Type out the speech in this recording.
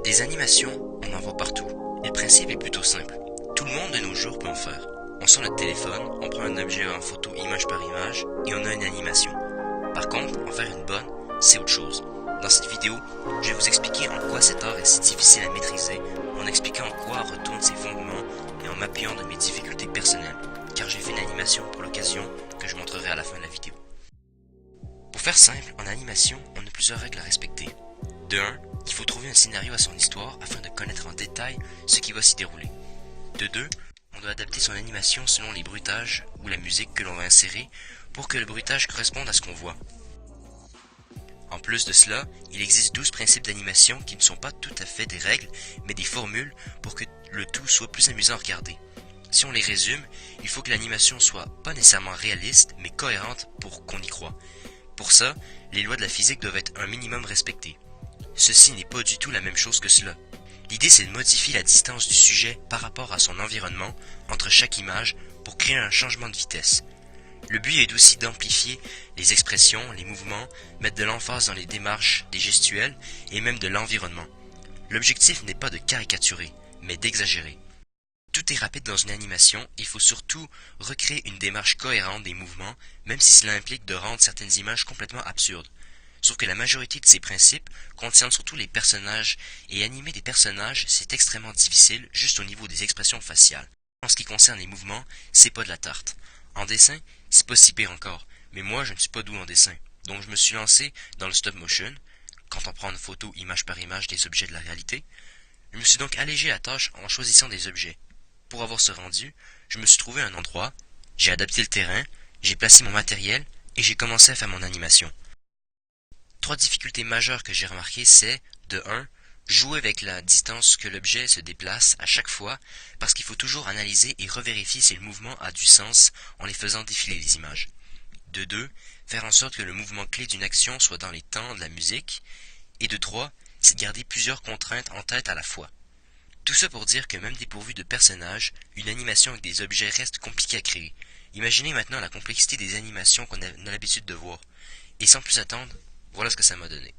Des animations, on en voit partout. Et le principe est plutôt simple. Tout le monde de nos jours peut en faire. On sort notre téléphone, on prend un objet en photo image par image et on a une animation. Par contre, en faire une bonne, c'est autre chose. Dans cette vidéo, je vais vous expliquer en quoi cet art est si difficile à maîtriser, en expliquant en quoi retourne ses fondements et en m'appuyant de mes difficultés personnelles, car j'ai fait une animation pour l'occasion que je montrerai à la fin de la vidéo. Pour faire simple, en animation, on a plusieurs règles à respecter. De 1, il faut trouver un scénario à son histoire afin de connaître en détail ce qui va s'y dérouler. De 2, on doit adapter son animation selon les bruitages ou la musique que l'on va insérer pour que le bruitage corresponde à ce qu'on voit. En plus de cela, il existe 12 principes d'animation qui ne sont pas tout à fait des règles, mais des formules pour que le tout soit plus amusant à regarder. Si on les résume, il faut que l'animation soit pas nécessairement réaliste, mais cohérente pour qu'on y croie. Pour ça, les lois de la physique doivent être un minimum respectées. Ceci n'est pas du tout la même chose que cela. L'idée c'est de modifier la distance du sujet par rapport à son environnement entre chaque image pour créer un changement de vitesse. Le but est aussi d'amplifier les expressions, les mouvements, mettre de l'emphase dans les démarches, des gestuels et même de l'environnement. L'objectif n'est pas de caricaturer, mais d'exagérer. Tout est rapide dans une animation, il faut surtout recréer une démarche cohérente des mouvements, même si cela implique de rendre certaines images complètement absurdes. Sauf que la majorité de ces principes concernent surtout les personnages, et animer des personnages, c'est extrêmement difficile, juste au niveau des expressions faciales. En ce qui concerne les mouvements, c'est pas de la tarte. En dessin, c'est pas si pire encore, mais moi je ne suis pas doux en dessin. Donc je me suis lancé dans le stop motion, quand on prend une photo image par image des objets de la réalité. Je me suis donc allégé la tâche en choisissant des objets. Pour avoir ce rendu, je me suis trouvé un endroit, j'ai adapté le terrain, j'ai placé mon matériel et j'ai commencé à faire mon animation. 3 difficultés majeures que j'ai remarquées, c'est, de 1, jouer avec la distance que l'objet se déplace à chaque fois, parce qu'il faut toujours analyser et revérifier si le mouvement a du sens en les faisant défiler les images. De 2, faire en sorte que le mouvement clé d'une action soit dans les temps de la musique. Et de 3, c'est de garder plusieurs contraintes en tête à la fois. Tout ça pour dire que même dépourvu de personnages, une animation avec des objets reste compliquée à créer. Imaginez maintenant la complexité des animations qu'on a l'habitude de voir. Et sans plus attendre, voilà ce que ça m'a donné.